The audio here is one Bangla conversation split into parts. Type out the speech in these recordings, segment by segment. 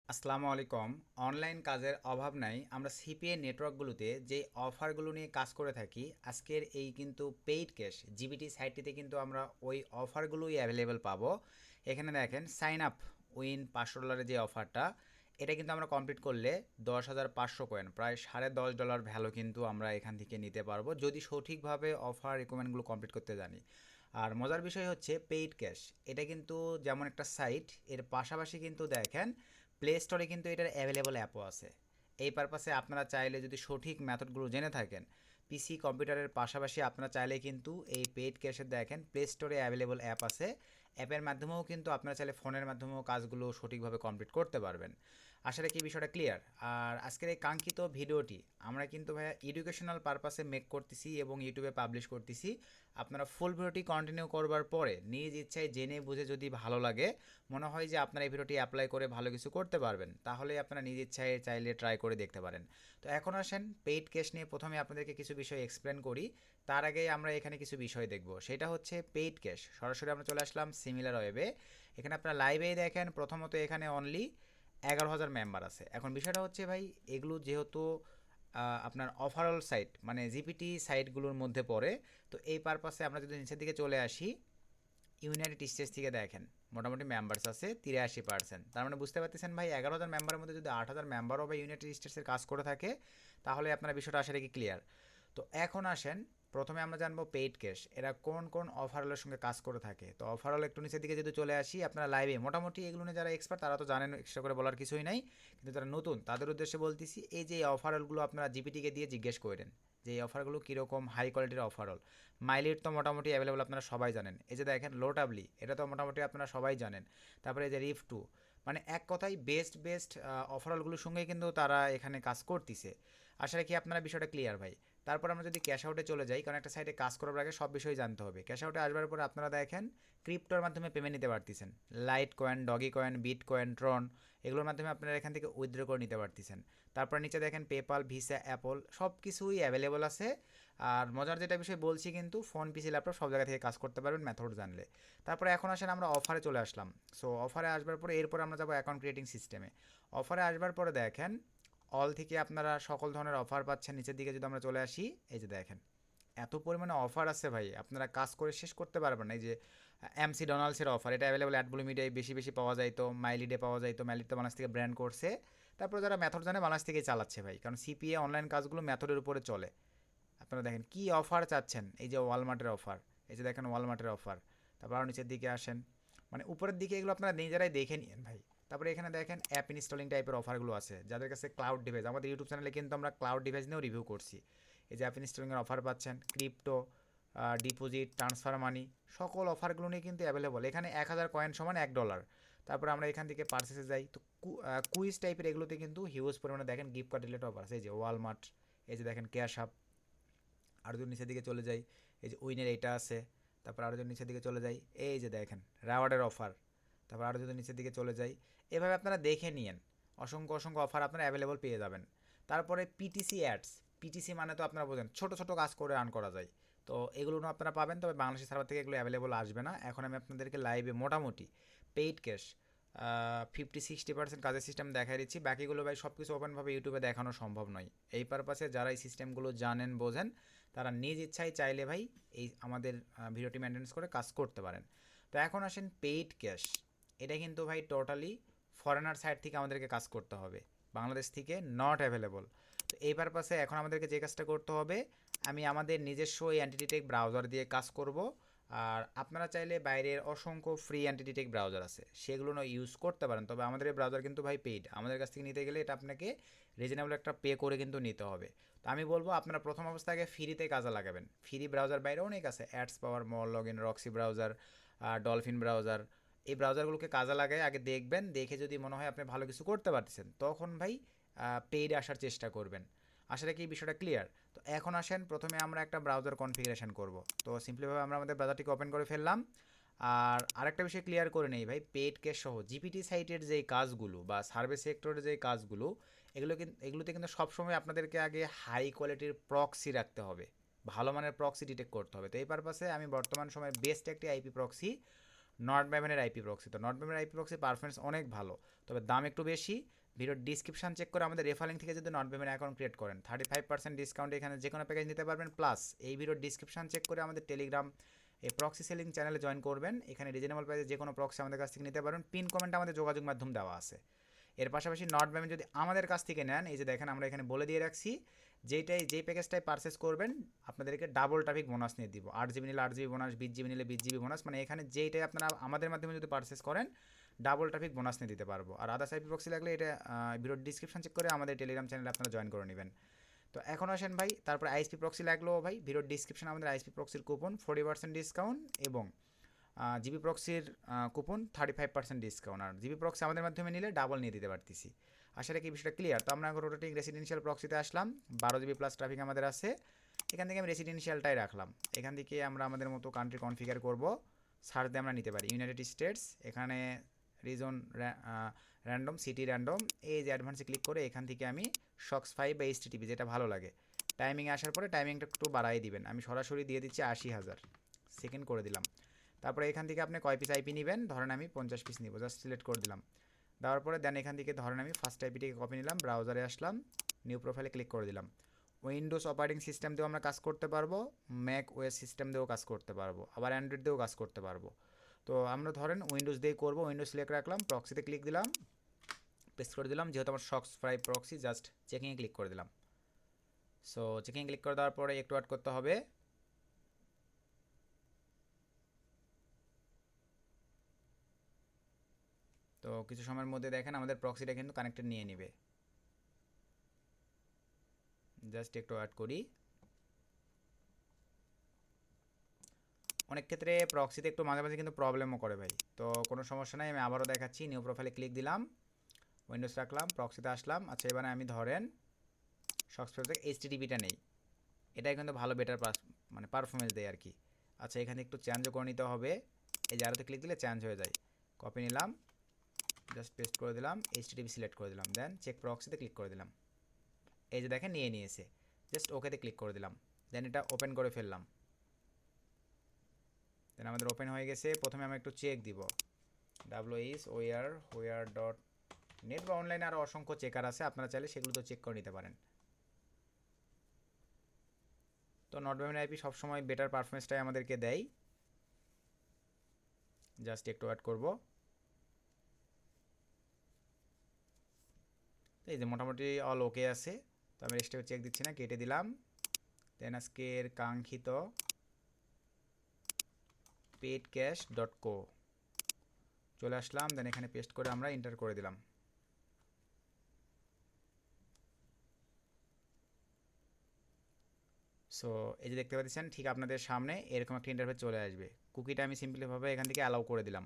আসসালামু আলাইকুম। অনলাইন কাজের অভাব নাই। আমরা সিপিএ নেটওয়ার্কগুলোতে যে অফারগুলো নিয়ে কাজ করে থাকি, আজকের এই কিন্তু পেইড ক্যাশ জিবিটি সাইটটিতে কিন্তু আমরা ওই অফারগুলোই অ্যাভেলেবেল পাবো। এখানে দেখেন সাইন আপ উইন $500 যে অফারটা, এটা কিন্তু আমরা কমপ্লিট করলে 10,500 কয়েন, প্রায় $10.5 ভ্যালু কিন্তু আমরা এখান থেকে নিতে পারবো যদি সঠিকভাবে অফার রিকমেন্ডগুলো কমপ্লিট করতে জানি। আর মজার বিষয় হচ্ছে পেইড ক্যাশ, এটা কিন্তু যেমন একটা সাইট, এর পাশাপাশি কিন্তু দেখেন প্লে স্টোরে কিন্তু এটার অ্যাভেলেবল অ্যাপও আছে। এই পারপাসে আপনারা চাইলে যদি সঠিক মেথডগুলো জেনে থাকেন, পিসি কম্পিউটারের পাশাপাশি আপনারা চাইলে কিন্তু এই পেইড ক্যাশের দেখেন প্লে স্টোরে অ্যাভেলেবল অ্যাপ আছে। অ্যাপের মাধ্যমেও কিন্তু আপনারা চাইলে ফোনের মাধ্যমেও কাজগুলো সঠিকভাবে কমপ্লিট করতে পারবেন। আশা রাখি বিষয়টা ক্লিয়ার। আর আজকের এই কাঙ্ক্ষিত ভিডিওটি আমরা কিন্তু ভাইয়া এডুকেশনাল পারপাসে মেক করতেছি এবং ইউটিউবে পাবলিশ করতেছি। আপনারা ফুল ভিডিওটি কন্টিনিউ করবার পরে নিজ ইচ্ছায় জেনে বুঝে যদি ভালো লাগে, মনে হয় যে আপনারা এই ভিডিওটি অ্যাপ্লাই করে ভালো কিছু করতে পারবেন, তাহলে আপনারা নিজ ইচ্ছায় চাইলে ট্রাই করে দেখতে পারেন। তো এখন আসেন পেইড ক্যাশ নিয়ে প্রথমে আপনাদেরকে কিছু বিষয় এক্সপ্লেন করি। তার আগে আমরা এখানে কিছু বিষয় দেখব, সেটা হচ্ছে পেইড ক্যাশ। সরাসরি আমরা চলে আসলাম সিমিলার ওয়েবে। এখানে আপনারা লাইভেই দেখেন প্রথমত এখানে অনলি 11,000 মেম্বার আছে। এখন বিষয়টা হচ্ছে ভাই, এগুলো যেহেতু আপনার ওভারঅল সাইট মানে জিপিটি সাইটগুলোর মধ্যে পড়ে, তো এই পারপাসে আমরা যদি নিচের দিকে চলে আসি, ইউনাইটেড স্টেটস থেকে দেখেন মোটামুটি মেম্বার্স আছে 83%। তার মানে বুঝতে পারতেছেন ভাই, 11,000 মেম্বারের মধ্যে যদি 8,000 মেম্বারও বা ইউনাইটেড স্টেটসের কাজ করে থাকে, তাহলে আপনার বিষয়টা আশা রেখে ক্লিয়ার। তো এখন আসেন, প্রথমে আমরা জানবো পেইড ক্যাশ এরা কোন কোন অফারগুলোর সঙ্গে কাজ করে থাকে। তো অফারল একটু নিচের দিকে যদি চলে আসি, আপনারা লাইভে মোটামুটি এগুলো নিয়ে যারা এক্সপার্ট তারা তো জানেন, এক্সট্রা করে বলার কিছুই নাই। কিন্তু যারা নতুন তাদের উদ্দেশ্যে বলতেছি, এই যে অফারগুলো আপনারা জিপিটিকে দিয়ে জিজ্ঞেস করেন যে এই অফারগুলো কীরকম হাই কোয়ালিটির অফারল। মাইলিট তো মোটামুটি অ্যাভেলেবল আপনারা সবাই জানেন। এই যে দেখেন লোটাবলি, এটা তো মোটামুটি আপনারা সবাই জানেন। তারপরে এই যে রিফ টু, মানে এক কথায় বেস্ট বেস্ট অফারগুলোর সঙ্গেই কিন্তু তারা এখানে কাজ করতেছে। আশা রাখি আপনারা বিষয়টা ক্লিয়ার ভাই। তারপর আমরা যদি ক্যাশ আউটে চলে যাই, কারণ একটা সাইটে কাজ করার আগে সব বিষয় জানতে হবে। ক্যাশ আউটে আসবার পরে আপনারা দেখেন ক্রিপ্টোর মাধ্যমে পেমেন্ট নিতে পারতেছেন। Litecoin, Dogecoin, Bitcoin, Tron, এগুলোর মাধ্যমে আপনারা এখান থেকে উইথড্র করে নিতে পারতেছেন। তারপর নিচে দেখেন পেপাল, ভিসা, অ্যাপল সব কিছুই অ্যাভেলেবল আছে। আর মজার যেটা বিষয় বলছি, কিন্তু ফোন, পিসি, ল্যাপটপ সব জায়গা থেকে কাজ করতে পারবেন মেথড জানলে। তারপরে এখন আসেন আমরা অফারে চলে আসলাম। সো অফারে আসবার পরে এরপর আমরা যাবো অ্যাকাউন্ট ক্রিয়েটিং সিস্টেমে। অফারে আসবার পরে দেখেন অল থেকে আপনারা সকল ধরনের অফার পাচ্ছেন। নিচের দিকে যদি আমরা চলে আসি, এই যে দেখেন এত পরিমাণে অফার আছে ভাই, আপনারা কাজ করে শেষ করতে পারবেন না। এই যে এমসি ডোনাল্ডসের অফার, এটা অ্যাভেলেবল অ্যাডব্লু মিডিয়ায় বেশি বেশি পাওয়া যায়, তো মাইলিডে পাওয়া যায়, তো মাইলিড তো বাংলাদেশ থেকে ব্র্যান্ড করছে। তারপর যারা মেথড জানে বাংলাদেশ থেকেই চালাচ্ছে ভাই, কারণ সিপিএ অনলাইন কাজগুলো মেথডের উপরে চলে। আপনারা দেখেন কি অফার চাচ্ছেন, এই যে ওয়ালমার্টের অফার, এই যে দেখেন ওয়ালমার্টের অফার। তারপর আরও নিচের দিকে আসেন, মানে উপরের দিকে এগুলো আপনারা নিজেরাই দেখে নিন ভাই। তারপরে এখানে দেখেন অ্যাপ ইনস্টলিং টাইপের অফারগুলো আছে যাদের কাছে ক্লাউড ডিভাইস। আমাদের ইউটিউব চ্যানেলে কিন্তু আমরা ক্লাউড ডিভাইস নিয়েও রিভিউ করছি। এই যে অ্যাপ ইনস্টলিংয়ের অফার পাচ্ছেন, ক্রিপ্টো, ডিপোজিট, ট্রান্সফার মানি, সকল অফারগুলো নিয়ে কিন্তু অ্যাভেলেবল। এখানে 1,000 কয়েন সমান $1। তারপর আমরা এখান থেকে পার্সেসে যাই, তো কুইজ টাইপের এগুলোতে কিন্তু হিউজ পরিমাণে দেখেন গিফট কার্ড রিলেটেড অফার আছে। এই যে ওয়ালমার্ট, এই যে দেখেন ক্যাশ আপ। আরও যদি নিচের দিকে চলে যাই, এই যে উইনের এইটা আছে। তারপর আরও যদি নিচের দিকে চলে যাই, এই যে দেখেন রেওয়ার্ডের অফার। তারপর আরও যদি নিচের দিকে চলে যাই, এভাবে আপনারা দেখে নিন, অসংখ্য অসংখ্য অফার আপনারা অ্যাভেলেবল পেয়ে যাবেন। তারপরে পিটিসি অ্যাডস, পিটিসি মানে তো আপনারা বোঝেন ছোটো ছোটো কাজ করে রান করা যায়। তো এগুলো আপনারা পাবেন, তবে বাংলাদেশি সার্ভার থেকে এগুলো অ্যাভেলেবল আসবে না। এখন আমি আপনাদেরকে লাইভে মোটামুটি পেইড ক্যাশ 50-60% কাজের সিস্টেম দেখাই দিচ্ছি। বাকিগুলো ভাই সব কিছু ওপেনভাবে ইউটিউবে দেখানো সম্ভব নয়। এই পারপাসে যারা এই সিস্টেমগুলো জানেন বোঝেন, তারা নিজ ইচ্ছায় চাইলে ভাই এই আমাদের ভিডিওটি মেনটেন্স করে কাজ করতে পারেন। তো এখন আসেন পেইড ক্যাশ, এটা কিন্তু ভাই টোটালি ফরেনার সাইড থেকে আমাদেরকে কাজ করতে হবে, বাংলাদেশ থেকে নট অ্যাভেলেবল। তো এই পারপাসে এখন আমাদেরকে যে কাজটা করতে হবে, আমি আমাদের নিজস্ব এই অ্যান্টিটেক ব্রাউজার দিয়ে কাজ করব। আর আপনারা চাইলে বাইরের অসংখ্য ফ্রি অ্যান্টিটেক ব্রাউজার আছে, সেগুলো ইউজ করতে পারেন। তবে আমাদের এই ব্রাউজার কিন্তু ভাই পেইড, আমাদের কাছ থেকে নিতে গেলে এটা আপনাকে রিজনেবল একটা পে করে কিন্তু নিতে হবে। তো আমি বলবো আপনারা প্রথম অবস্থায় ফ্রিতে কাজে লাগাবেন। ফ্রি ব্রাউজার বাইরে অনেক আছে, ads power, mall log in, Roxie browser, dolphin browser. এই ব্রাউজারগুলোকে কাজে লাগায় আগে দেখবেন, দেখে যদি মনে হয় আপনি ভালো কিছু করতে পারতেছেন, তখন ভাই পেইডে আসার চেষ্টা করবেন। আশা রাখি এই বিষয়টা ক্লিয়ার। তো এখন আসেন প্রথমে আমরা একটা ব্রাউজার কনফিগারেশন করব। তো সিম্পলিভাবে আমরা আমাদের ব্রাউজারটিকে ওপেন করে ফেললাম। আর আরেকটা বিষয় ক্লিয়ার করে নেই ভাই, পেইড ক্যাশ সহ জিপিটি সাইটের যেই কাজগুলো বা সার্ভিস সেক্টরের যেই কাজগুলো, এগুলোতে কিন্তু সবসময় আপনাদেরকে আগে হাই কোয়ালিটির প্রক্সি রাখতে হবে, ভালো মানের প্রক্সি ডিটেক্ট করতে হবে। তো এই পারপাসে আমি বর্তমান সময়ে বেস্ট একটি আইপি প্রক্সি নর্ডম্যানের আইপি প্রক্সি। তো নর্ডম্যানের আইপি প্রক্সি পারফরমেন্স অনেক ভালো, তবে দাম একটু বেশি। ভিডিওর ডিসক্রিপশন চেক করে আমাদের রেফার লিঙ্ক থেকে যদি নর্ডম্যানের অ্যাকাউন্ট ক্রিয়েট করেন 35% ডিসকাউন্ট এখানে যে কোনো প্যাকেজ নিতে পারবেন। প্লাস এই ভিডিওর ডিসক্রিপশন চেক করে আমাদের টেলিগ্রাম এই প্রক্সি সেলিং চ্যানেলে জয়েন করবেন। এখানে রিজনেবল প্রাইসে যে কোনো প্রক্সি আমাদের কাছ থেকে নিতে পারবেন। পিন কমেন্টে আমাদের যোগাযোগ মাধ্যম দেওয়া আছে। এর পাশাপাশি নর্ডম্যান যদি আমাদের কাছ থেকে নেন, এই যে দেখেন আমরা এখানে বলে দিয়ে রাখছি, যেই প্যাকেজটাই পারচেস করবেন আপনাদেরকে ডাবল ট্রাফিক বোনাস নিয়ে দিব। 8 জিবি নিলে 8 জিবি বোনাস, 20 জিবি নিলে 20 জিবি বোনাস, মানে এখানে যেইটাই আপনারা আমাদের মাধ্যমে যদি পারচেস করেন ডাবল ট্রাফিক বোনাস নিয়ে দিতে পারবো। আর আদার্স আইপি প্রক্সি লাগলে এটা ভিডিওর ডিসক্রিপশন চেক করে আমাদের টেলিগ্রাম চ্যানেলে আপনারা জয়েন করে নেবেন। তো এখন আসেন ভাই, তারপর আইএসপি প্রক্সি লাগলেও ভাই ভিডিওর ডিসক্রিপশন আমাদের আইএসপি প্রক্সির কুপন 40% ডিসকাউন্ট এবং জিবি প্রক্সির কুপন 35% ডিসকাউন্ট। আর জিবি প্রক্সি আমাদের মাধ্যমে নিলে ডাবল নিয়ে দিতে পারতেছি। আশা রাখি বিষয়টা ক্লিয়ার। তো আমরা এখন রোটেটিং রেসিডেন্সিয়াল প্রক্সিতে আসলাম। 12 জিবি প্লাস ট্রাফিক আমাদের আছে। এখান থেকে আমি রেসিডেন্সিয়ালটাই রাখলাম। এখান থেকে আমরা আমাদের মতো কান্ট্রি কনফিগার করব। সার্চ দিয়ে আমরা নিতে পারি ইউনাইটেড স্টেটস, এখানে রিজন র্যান্ডম, সিটি র্যান্ডম, এই যে অ্যাডভান্সে ক্লিক করে এখান থেকে আমি শক্স 5 বা HTTP যেটা ভালো লাগে। টাইমিংয়ে আসার পরে টাইমিংটা একটু বাড়াই দিবেন। আমি সরাসরি দিয়ে দিচ্ছি 80,000 সেকেন্ড করে দিলাম। তারপরে এখান থেকে আপনি কয় পিস আইপি নেবেন, ধরেন আমি 50 পিস নিব, জাস্ট সিলেক্ট করে দিলাম। দেওয়ার পরে দেন এখান থেকে ধরেন আমি ফার্স্ট আইপিটিকে কপি নিলাম, ব্রাউজারে আসলাম, নিউ প্রোফাইলে ক্লিক করে দিলাম। উইন্ডোজ অপারেটিং সিস্টেম দিয়েও আমরা কাজ করতে পারবো, ম্যাক ওএস সিস্টেম দিয়েও কাজ করতে পারবো, আবার অ্যান্ড্রয়েড দিয়েও কাজ করতে পারবো। তো আমরা ধরেন উইন্ডোজ দিয়ে করবো, উইন্ডোজ সিলেক্ট রাখলাম, প্রক্সিতে ক্লিক দিলাম, পেস্ট করে দিলাম। যেহেতু আমার শক্স 5 প্রক্সি, জাস্ট চেকিংয়ে ক্লিক করে দিলাম। সো চেকিং ক্লিক করে দেওয়ার পরে একটু ওয়েট করতে হবে। তো কিছু সময়ের মধ্যে দেখেন আমাদের প্রক্সিটা কিন্তু কানেক্টেড নিয়ে নেবে। জাস্ট একটু ওয়েট করি। অনেক ক্ষেত্রে প্রক্সিতে একটু মাঝে মাঝে কিন্তু প্রবলেমও করে ভাই, তো কোনো সমস্যা নাই, আমি আবারও দেখাচ্ছি। নিউ প্রোফাইলে ক্লিক দিলাম, উইন্ডোজ রাখলাম, প্রক্সিতে আসলাম। আচ্ছা এবারে আমি ধরেন শক্স থেকে HTTPটা নেই, এটাই কিন্তু ভালো বেটার মানে পারফরমেন্স দেয় আর কি। আচ্ছা এখানে একটু চেঞ্জও করে নিতে হবে, এই যে আরোতে ক্লিক দিলে চেঞ্জ হয়ে যায়। কপি নিলাম, জাস্ট পেস্ট করে দিলাম, HTTP সিলেক্ট করে দিলাম, দেন চেক প্রক্সিতে ক্লিক করে দিলাম। এই যে দেখেন নিয়ে নিয়েছে, জাস্ট ওকেতে ক্লিক করে দিলাম, দেন এটা ওপেন করে ফেললাম। দেন আমাদের ওপেন হয়ে গেছে। প্রথমে আমরা একটু চেক দিব, where.net বা অনলাইনে আরও অসংখ্য চেকার আছে, আপনারা চাইলে সেগুলো তো চেক করে নিতে পারেন। তো নর্ডম্যান আইপি সবসময় বেটার পারফরমেন্সটাই আমাদেরকে দেয়। জাস্ট একটু অ্যাড করব। এই যে মোটামুটি অল ওকে আছে, তো আমি রেস্টে চেক দিচ্ছি না, কেটে দিলাম। দেন আজকের কাঙ্ক্ষিত paidcash.co চলে আসলাম, দেন এখানে পেস্ট করে আমরা এন্টার করে দিলাম। সো এই যে দেখতে পাচ্ছেন ঠিক আপনাদের সামনে এরকম একটা ইন্টারফেস চলে আসবে। কুকিটা আমি সিম্পলিভাবে এখান থেকে অ্যালাউ করে দিলাম।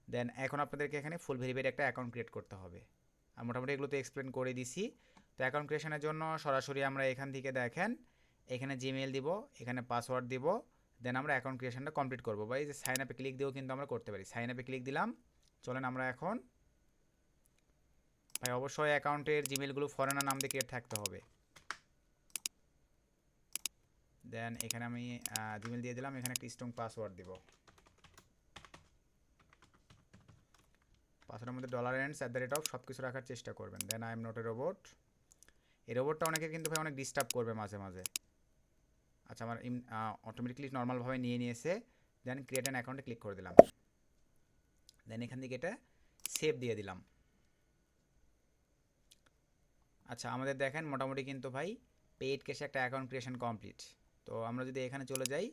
দেন এখন আপনাদেরকে এখানে ফুল ভেরিফাইড একটা অ্যাকাউন্ট ক্রিয়েট করতে হবে। আর মোটামুটি এগুলো তো এক্সপ্লেন করে দিছি। তো অ্যাকাউন্ট ক্রিয়েশনের জন্য সরাসরি আমরা এখান থেকে দেখেন এখানে জিমেইল দিব, এখানে পাসওয়ার্ড দিব, দেন আমরা অ্যাকাউন্ট ক্রিয়েশনটা কমপ্লিট করবো। বা এই যে সাইন আপে ক্লিক দিয়েও কিন্তু আমরা করতে পারি। সাইন আপে ক্লিক দিলাম, চলেন আমরা এখন ভাই অবশ্যই অ্যাকাউন্টের জিমেইলগুলো ফরেনার নাম দিয়ে ক্রিয়েট থাকতে হবে। দেন এখানে আমি জিমেইল দিয়ে দিলাম, এখানে একটা স্ট্রং পাসওয়ার্ড দিব। পাসওয়ার্ডের মধ্যে $@ সব কিছু রাখার চেষ্টা করবেন। Then I am not a robot. এই রোবটটা অনেকের কিন্তু ভাই অনেক ডিস্টার্ব করবে মাঝে মাঝে। আচ্ছা আমার অটোমেটিকলি নর্মালভাবে নিয়ে নিয়েছে। দেন ক্রিয়েট অ্যান অ্যাকাউন্টে ক্লিক করে দিলাম। দেন এখান থেকে এটা সেভ দিয়ে দিলাম। আচ্ছা আমাদের দেখেন মোটামুটি কিন্তু ভাই পেইড ক্যাশে একটা অ্যাকাউন্ট ক্রিয়েশন কমপ্লিট। তো আমরা যদি এখানে চলে যাই,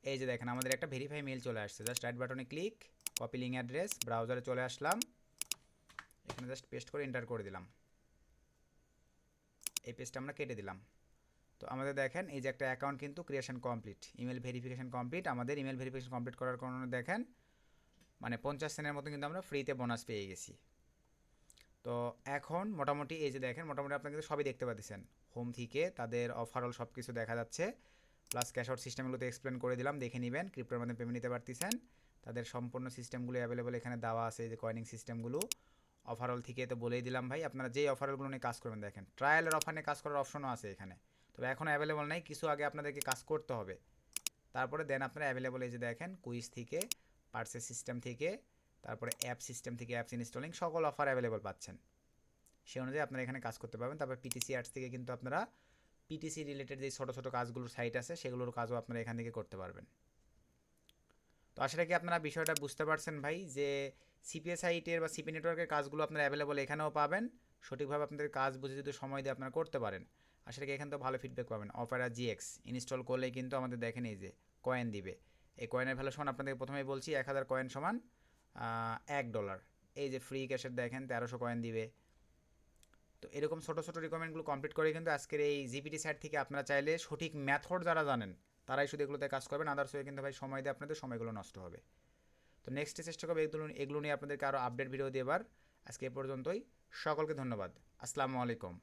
এই যে দেখেন আমাদের একটা ভেরিফাই মেল চলে আসছে। জাস্ট রাইট বাটনে ক্লিক, কপি লিঙ্ক অ্যাড্রেস, ব্রাউজারে চলে আসলাম, এখানে জাস্ট পেস্ট করে এন্টার করে দিলাম। এই পেজটা আমরা কেটে দিলাম। তো আমাদের দেখেন এই যে একটা অ্যাকাউন্ট কিন্তু creation complete, email verification complete. আমাদের ইমেল ভেরিফিকেশন কমপ্লিট করার কারণে দেখেন মানে 50 সেন্টের মতো কিন্তু আমরা ফ্রিতে বোনাস পেয়ে গেছি। তো এখন মোটামুটি এই যে দেখেন মোটামুটি আপনারা কিন্তু সবই দেখতে পাচ্ছেন, হোম থেকে তাদের অফারঅল সব কিছু দেখা যাচ্ছে। প্লাস ক্যাশ আউট সিস্টেমগুলোতে এক্সপ্লেন করে দিলাম, দেখে নেবেন। ক্রিপ্টোর মাধ্যমে পেমেন্ট নিতে পারতেছেন, তাদের সম্পূর্ণ সিস্টেমগুলো অ্যাভেলেবল এখানে দেওয়া আছে। এই যে কয়েনিং সিস্টেমগুলো অফারঅল থেকে তো বলেই দিলাম ভাই, আপনারা যেই অফারগুলো নিয়ে কাজ করবেন দেখেন ট্রায়ালের অফার নিয়ে কাজ করার অপশনও আছে এখানে, তবে এখন অ্যাভেলেবল নাই, কিছু আগে আপনাদেরকে কাজ করতে হবে। তারপরে দেন আপনারা অ্যাভেলেবল এই যে দেখেন কুইজ থেকে পার্সেস সিস্টেম থেকে, তারপরে অ্যাপ সিস্টেম থেকে অ্যাপস ইনস্টলিং, সকল অফার অ্যাভেলেবল পাচ্ছেন। সে অনুযায়ী আপনারা এখানে কাজ করতে পারবেন। তারপর পিটিসি আর্টস থেকে কিন্তু আপনারা পিটিসি রিলেটেড যে ছোটো ছোটো কাজগুলোর সাইট আছে সেগুলোর কাজও আপনারা এখান থেকে করতে পারবেন। তো আসলে কি আপনারা বিষয়টা বুঝতে পারছেন ভাই, যে সিপিএ সাইটের বা সিপি নেটওয়ার্কের কাজগুলো আপনারা অ্যাভেলেবল এখানেও পাবেন। সঠিকভাবে আপনাদের কাজ বুঝে যদি সময় দিয়ে আপনারা করতে পারেন, আসলে কি এখান থেকে ভালো ফিডব্যাক পাবেন। অপেরা জিএক্স ইনস্টল করলেই কিন্তু আমাদের দেখেন এই যে কয়েন দিবে। এই কয়েনের ভ্যালু সমান আপনাদের প্রথমেই বলছি 1000 কয়েন সমান $1। এই যে ফ্রি ক্যাশের দেখেন 1300 কয়েন দিবে। তো এরকম ছোটো ছোটো রিকোয়ারমেন্টগুলো কমপ্লিট করে কিন্তু আজকের এই জিপিটি সাইট থেকে আপনারা চাইলে সঠিক মেথড যারা জানেন তারাই শুধু এগুলোতে কাজ করবেন, আদার্স হয়ে কিন্তু ভাই সময় দিয়ে আপনাদের সময়গুলো নষ্ট হবে। তো নেক্সটে চেষ্টা করবো এগুলো নিয়ে আপনাদেরকে আরও আপডেট ভিডিও দেবার। আজকে এ পর্যন্তই, সকলকে ধন্যবাদ। আসসালামু আলাইকুম।